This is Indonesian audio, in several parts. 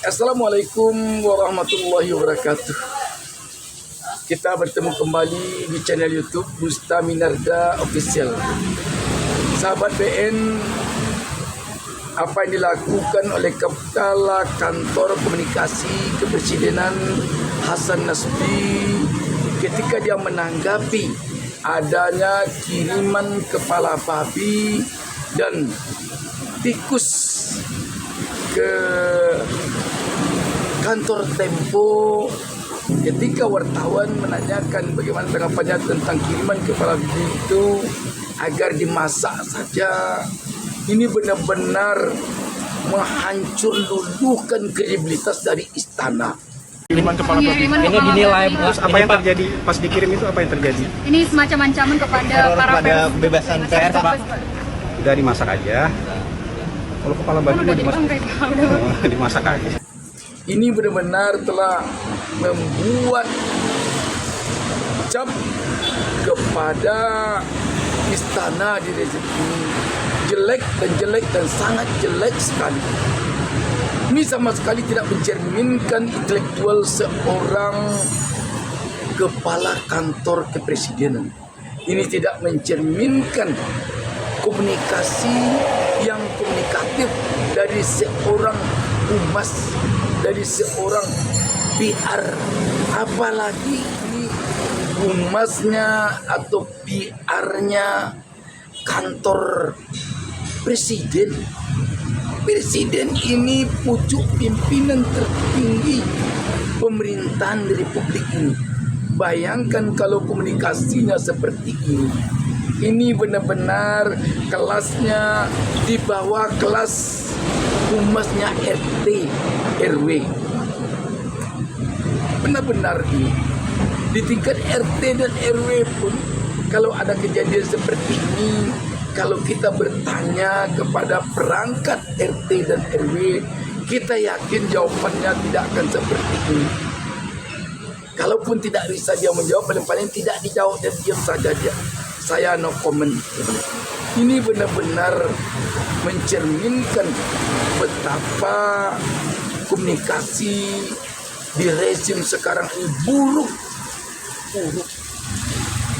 Assalamualaikum warahmatullahi wabarakatuh. Kita bertemu kembali di channel YouTube Busta Minarda Official. Sahabat BN, apa yang dilakukan oleh Kepala Kantor Komunikasi Kepresidenan Hasan Nasbi ketika dia menanggapi adanya kiriman kepala babi dan tikus ke kantor Tempo ketika wartawan menanyakan bagaimana tanggapannya tentang kiriman kepala babi itu agar dimasak saja. Ini benar-benar menghancur luluhkan kredibilitas dari istana. Kiriman kepala babi ini dinilai, terus apa yang terjadi pas dikirim itu, apa yang terjadi? Ini semacam ancaman kepada para pers, kebebasan pers, Pak. Udah dimasak aja. Kalau kepala babi udah dimasak aja. Ini benar-benar telah membuat cap kepada istana di rezim ini jelek dan sangat jelek sekali. Ini sama sekali tidak mencerminkan intelektual seorang kepala kantor kepresidenan. Ini tidak mencerminkan komunikasi yang komunikatif dari seorang humas, dari seorang PR, apalagi ini humasnya atau PR-nya kantor presiden. Presiden ini pucuk pimpinan tertinggi pemerintahan Republik ini. Bayangkan kalau komunikasinya seperti ini. Ini benar-benar kelasnya di bawah kelas humasnya RT RW. Benar-benar ini di tingkat RT dan RW pun kalau ada kejadian seperti ini, kalau kita bertanya kepada perangkat RT dan RW, kita yakin jawabannya tidak akan seperti ini. Kalaupun tidak bisa dia menjawab, paling-paling tidak dijawab dan diam saja dia. Saya no comment. Ini benar-benar mencerminkan betapa komunikasi di rezim sekarang ini buruk.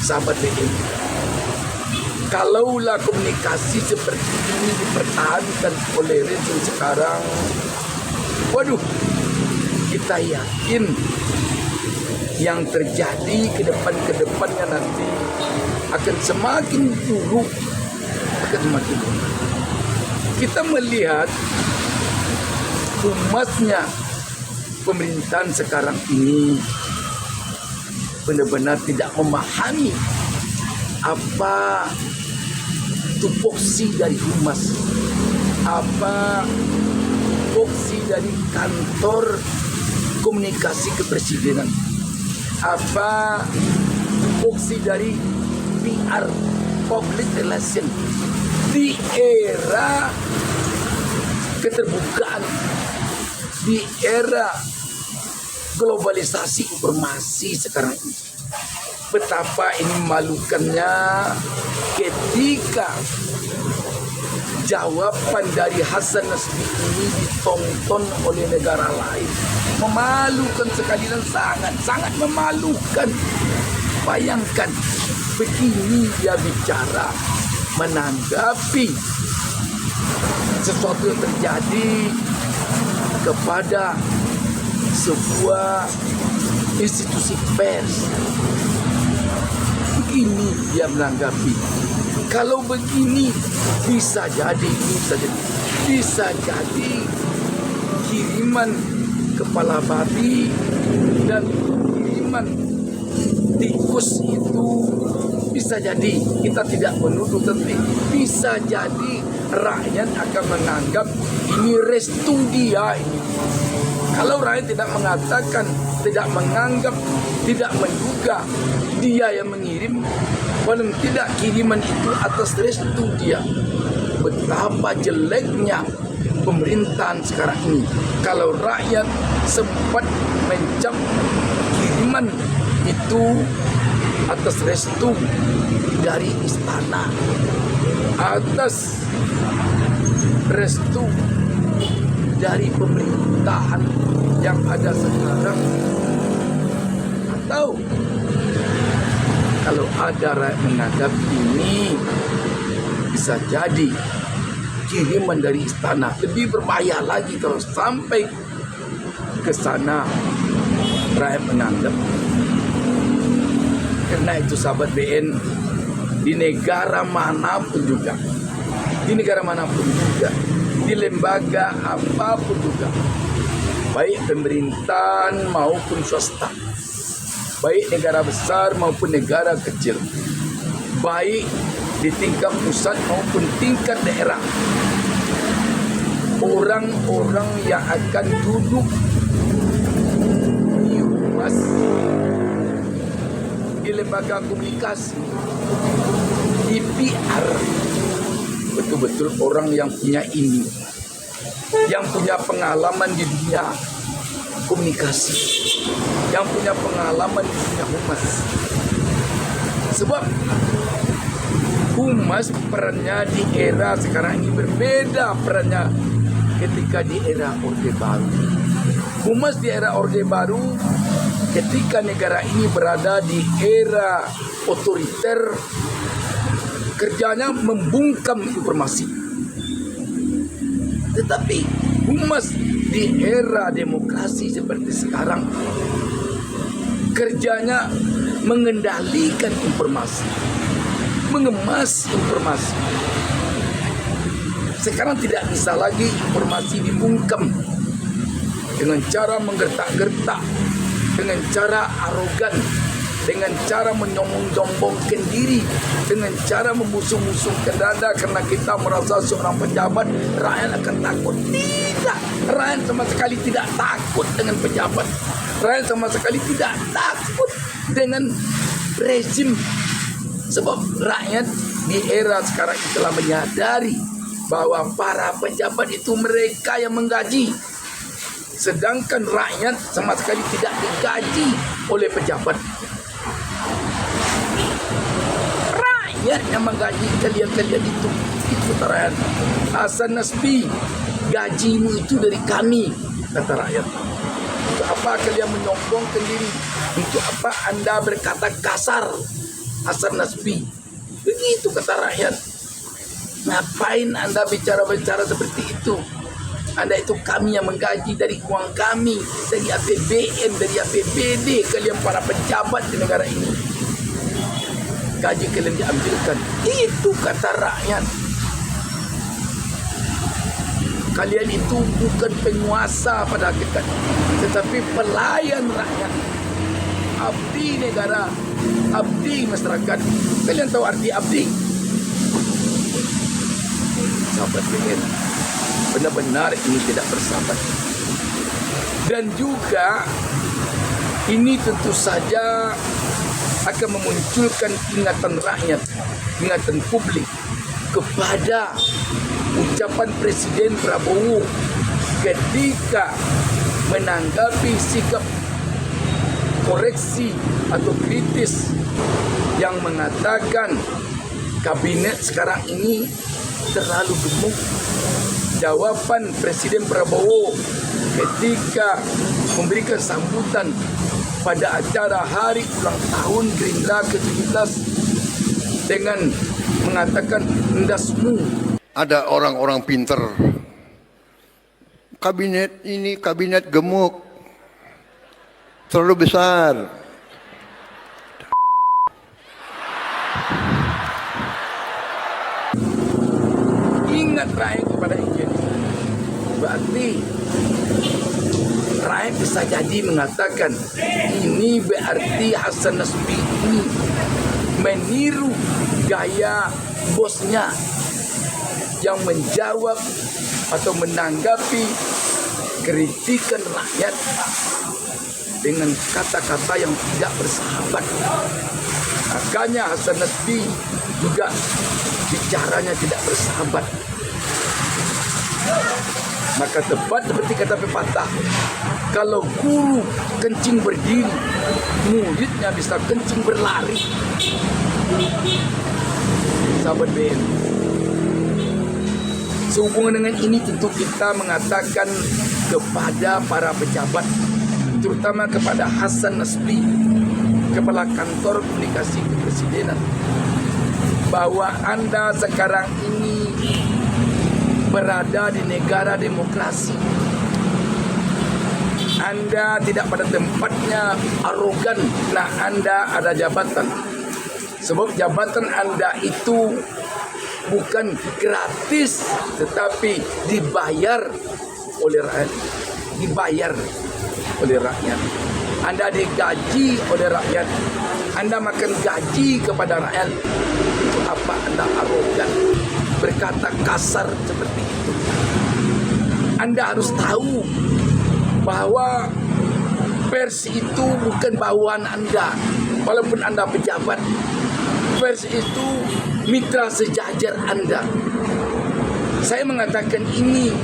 Sahabat BN, kalaulah komunikasi seperti ini dipertahankan oleh rezim sekarang, waduh, kita yakin yang terjadi ke depannya nanti akan semakin buruk, Kita melihat humasnya pemerintahan sekarang ini benar-benar tidak memahami apa tupoksi dari humas, apa tupoksi dari kantor komunikasi kepresidenan, apa tupoksi dari PR, public relation di era keterbukaan, di era globalisasi informasi sekarang ini. Betapa ini memalukannya ketika jawaban dari Hasan Nasbi ini ditonton oleh negara lain. Memalukan sekali dan sangat memalukan. Bayangkan begini dia bicara menanggapi sesuatu yang terjadi kepada sebuah institusi pers. Begini dia menanggapi. Kalau begini bisa jadi kiriman kepala babi dan kiriman tikus itu bisa jadi, kita tidak menuduh, tapi bisa jadi rakyat akan menganggap ini restu dia ini. Kalau rakyat tidak mengatakan, tidak menganggap, tidak menduga dia yang mengirim, paling tidak kiriman itu atas restu dia. Betapa jeleknya pemerintahan sekarang ini. Kalau rakyat sempat mencap kiriman itu atas restu dari istana, atas restu dari pemerintahan yang ada sekarang, atau kalau ada rakyat menganggap ini bisa jadi kiriman dari istana. Lebih berbahaya lagi kalau sampai ke sana rakyat menganggap. Karena itu sahabat BN, di negara manapun juga, di lembaga apapun juga, baik pemerintahan maupun swasta, baik negara besar maupun negara kecil, baik di tingkat pusat maupun tingkat daerah, orang-orang yang akan duduk di humas, di lembaga komunikasi, di PR, betul-betul orang yang punya ini, yang punya pengalaman di dunia komunikasi, yang punya pengalaman di dunia humas. Sebab humas perannya di era sekarang ini berbeda perannya ketika di era Orde Baru. Humas di era Orde Baru ketika negara ini berada di era otoriter, kerjanya membungkam informasi. Tetapi humas di era demokrasi seperti sekarang, kerjanya mengendalikan informasi, mengemas informasi. Sekarang tidak bisa lagi informasi dibungkam dengan cara menggertak-gertak, dengan cara arogan, dengan cara menyombong-sombongkan diri, dengan cara membusung-busungkan dada karena kita merasa seorang pejabat, rakyat akan takut. Tidak, rakyat sama sekali tidak takut dengan pejabat. Rakyat sama sekali tidak takut dengan rezim. Sebab rakyat di era sekarang telah menyadari bahwa para pejabat itu mereka yang menggaji. Sedangkan rakyat sama sekali tidak digaji oleh pejabat. Rakyat yang menggaji kalian itu rakyat. Hasan Nasbi, gajimu itu dari kami, kata rakyat. Untuk apa kalian menyombongkan diri? Untuk apa Anda berkata kasar, Hasan Nasbi? Begitu kata rakyat. Ngapain Anda bicara-bicara seperti itu? Anda itu kami yang menggaji dari uang kami, dari APBN, dari APBD, kalian para pejabat di negara ini. Gaji kalian diambilkan. Itu kata rakyat. Kalian itu bukan penguasa pada hakikatnya, tetapi pelayan rakyat. Abdi negara, abdi masyarakat. Kalian tahu arti abdi? Sahabat pengen, benar-benar ini tidak bersahabat. Dan juga ini tentu saja akan memunculkan ingatan rakyat, ingatan publik kepada ucapan Presiden Prabowo ketika menanggapi sikap koreksi atau kritis yang mengatakan kabinet sekarang ini terlalu gemuk. Jawaban Presiden Prabowo ketika memberikan sambutan pada acara hari ulang tahun Gerindra ke-17 dengan mengatakan endasmu. Ada orang-orang pinter. Kabinet ini kabinet gemuk. Terlalu besar. Ingat rakyat kepada ini. Berarti rakyat bisa jadi mengatakan ini berarti Hasan Nasbi ini meniru gaya bosnya yang menjawab atau menanggapi kritikan rakyat dengan kata-kata yang tidak bersahabat. Makanya Hasan Nasbi juga bicaranya tidak bersahabat. Maka tepat seperti kata pepatah, kalau guru kencing berdiri, muridnya bisa kencing berlari. Sahabat BN, Sehubungan dengan ini tentu kita mengatakan kepada para pejabat, terutama kepada Hasan Nasbi, Kepala Kantor Komunikasi Kepresidenan, bahwa Anda sekarang ini berada di negara demokrasi. Anda tidak pada tempatnya arogan. Nah, Anda ada jabatan. Sebab jabatan Anda itu bukan gratis, tetapi dibayar oleh rakyat. Dibayar oleh rakyat. Anda digaji oleh rakyat. Anda makan gaji kepada rakyat. Itu apa Anda arogan? Berkata kasar seperti itu. Anda harus tahu bahwa pers itu bukan bawahan Anda. Walaupun Anda pejabat, pers itu mitra sejajar Anda. Saya mengatakan ini,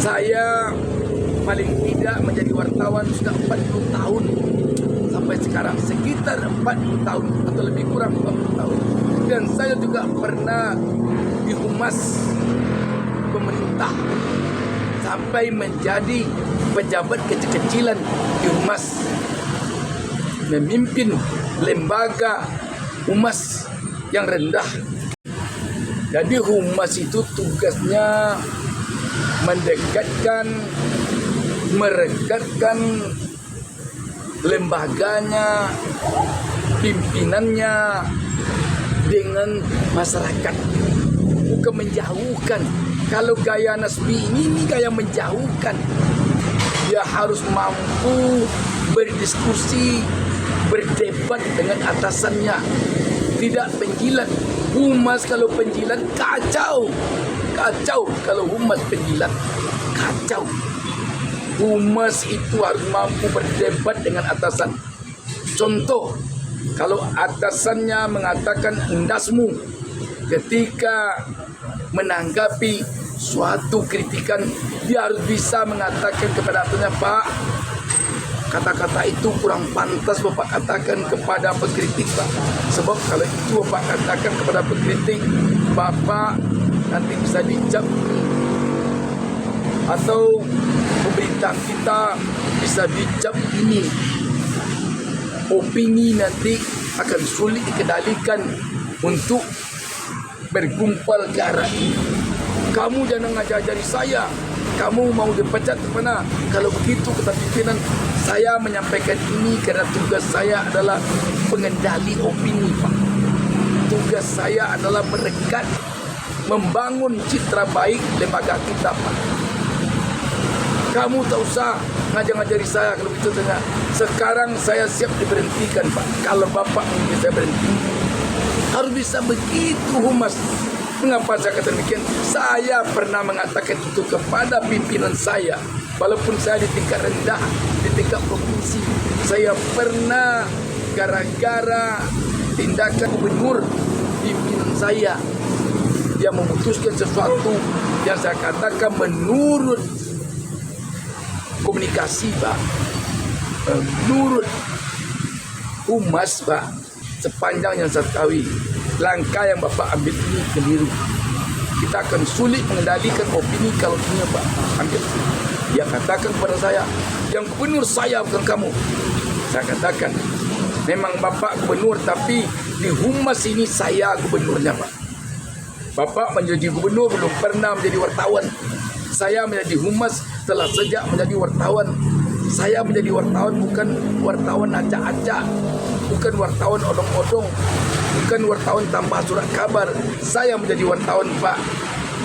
saya paling tidak menjadi wartawan sudah 40 tahun sampai sekarang, sekitar 40 tahun atau lebih kurang 40 tahun. Dan saya juga pernah di humas pemerintah sampai menjadi pejabat kecil-kecilan di humas, memimpin lembaga humas yang rendah. Jadi humas itu tugasnya mendekatkan, merekatkan lembaganya, pimpinannya dengan masyarakat, bukan menjauhkan. Kalau gaya Nasbi ini gaya menjauhkan. Dia harus mampu berdiskusi, berdebat dengan atasannya, tidak penjilat. Humas kalau penjilat kacau. Kacau kalau humas penjilat. Kacau. Humas itu harus mampu berdebat dengan atasan. Contoh, kalau atasannya mengatakan endasmu ketika menanggapi suatu kritikan, dia harus bisa mengatakan kepada atasannya, Pak, kata-kata itu kurang pantas Bapak katakan kepada pengkritik, Pak. Sebab kalau itu Bapak katakan kepada pengkritik, Bapak nanti bisa dicap, atau pemerintah kita bisa dicap ini. Opini nanti akan sulit dikendalikan untuk bergumpal ke arah ini. Kamu jangan ngajari saya. Kamu mau dipecat ke mana? Kalau begitu kata pimpinan, saya menyampaikan ini karena tugas saya adalah pengendali opini, Pak. Tugas saya adalah merekat, membangun citra baik lembaga kita, Pak. Kamu tak usah ngajari saya kalau begitu saja. Sekarang saya siap diberhentikan, Pak. Kalau Bapak ingin saya berhenti, harus bisa begitu humas. Mengapa saya kata demikian? Saya pernah mengatakan itu kepada pimpinan saya. Walaupun saya di tingkat rendah, di tingkat provinsi, saya pernah gara-gara tindakan gubernur pimpinan saya, dia memutuskan sesuatu yang saya katakan menurut komunikasi, Pak, menurut humas, Pak, sepanjang yang saya ketahui, langkah yang Bapak ambil ini keliru. Kita akan sulit mengendalikan opini kalau ini Pak ambil. Dia katakan kepada saya, yang gubernur saya bukan kamu. Saya katakan, memang Bapak gubernur, tapi di humas ini saya gubernurnya, Pak. Bapak menjadi gubernur belum pernah menjadi wartawan. Saya menjadi humas setelah sejak menjadi wartawan. Saya menjadi wartawan bukan wartawan acak-acak, bukan wartawan odong-odong, bukan wartawan tanpa surat kabar. Saya menjadi wartawan, Pak,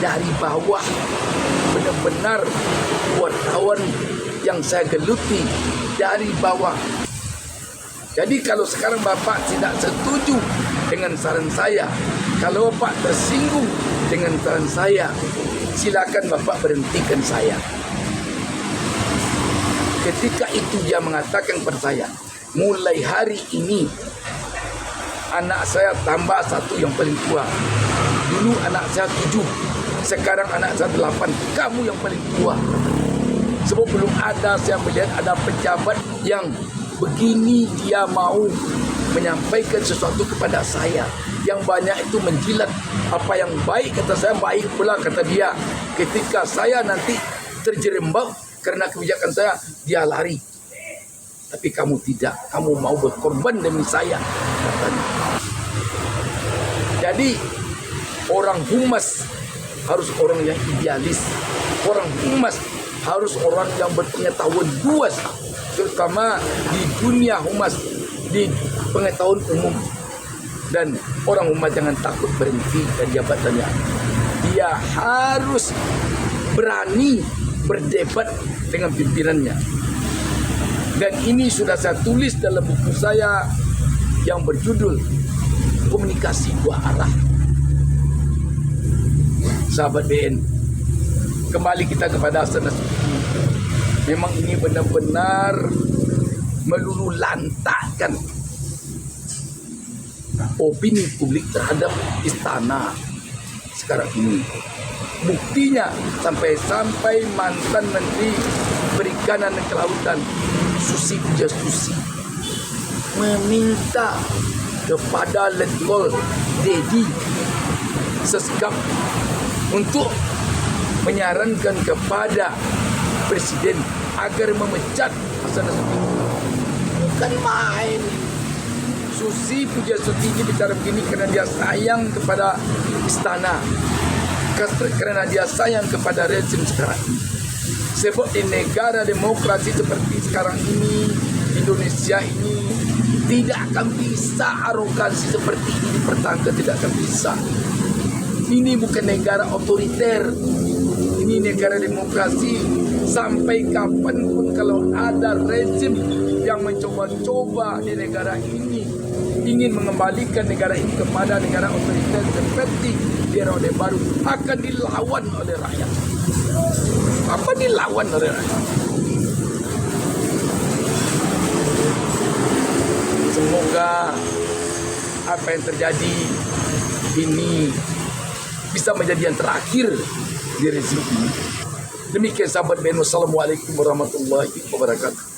dari bawah. Benar-benar wartawan yang saya geluti dari bawah. Jadi kalau sekarang Bapak tidak setuju dengan saran saya, kalau Bapak tersinggung dengan saran saya, silakan Bapak berhentikan saya. Ketika itu dia mengatakan kepada saya, mulai hari ini anak saya tambah satu yang paling tua. Dulu anak saya 7, sekarang anak saya 8. Kamu yang paling tua. Sebab belum ada saya melihat ada pejabat yang begini dia mau menyampaikan sesuatu kepada saya. Yang banyak itu menjilat. Apa yang baik kata saya, baik pula kata dia. Ketika saya nanti terjerembab karena kebijakan saya, dia lari. Tapi kamu tidak, kamu mau berkorban demi saya, katanya. Jadi orang humas harus orang yang idealis. Orang humas harus orang yang berpengetahuan luas, terutama di dunia humas, di pengetahuan umum. Dan orang humas jangan takut berhenti dari jabatannya. Dia harus berani berdebat dengan pimpinannya. Dan ini sudah saya tulis dalam buku saya yang berjudul Komunikasi Dua Arah. Sahabat BN, kembali kita kepada asal nasution. Memang ini benar-benar melulu lantakkan opini publik terhadap istana sekarang ini. Buktinya sampai mantan Menteri Perikanan dan Kelautan Susi Pujastuti meminta kepada Letkol Dedi Seskap untuk menyarankan kepada Presiden agar memecat Hasan Nasution. Bukan main. Susi Pujastuti ini bicara begini karena dia sayang kepada istana, karena dia sayang kepada rezim sekarang ini. Sebab di negara demokrasi seperti sekarang ini, Indonesia ini, tidak akan bisa arogansi seperti ini dipertahankan, tidak akan bisa. Ini bukan negara otoriter, ini negara demokrasi. Sampai kapanpun kalau ada rezim yang mencoba-coba di negara ini ingin mengembalikan negara ini kepada negara otoriter seperti di era Orde Baru, akan dilawan oleh rakyat. Apa dilawan oleh rakyat? Semoga apa yang terjadi ini bisa menjadi yang terakhir di rezim ini. Demikian sahabat BN, wassalamualaikum warahmatullahi wabarakatuh.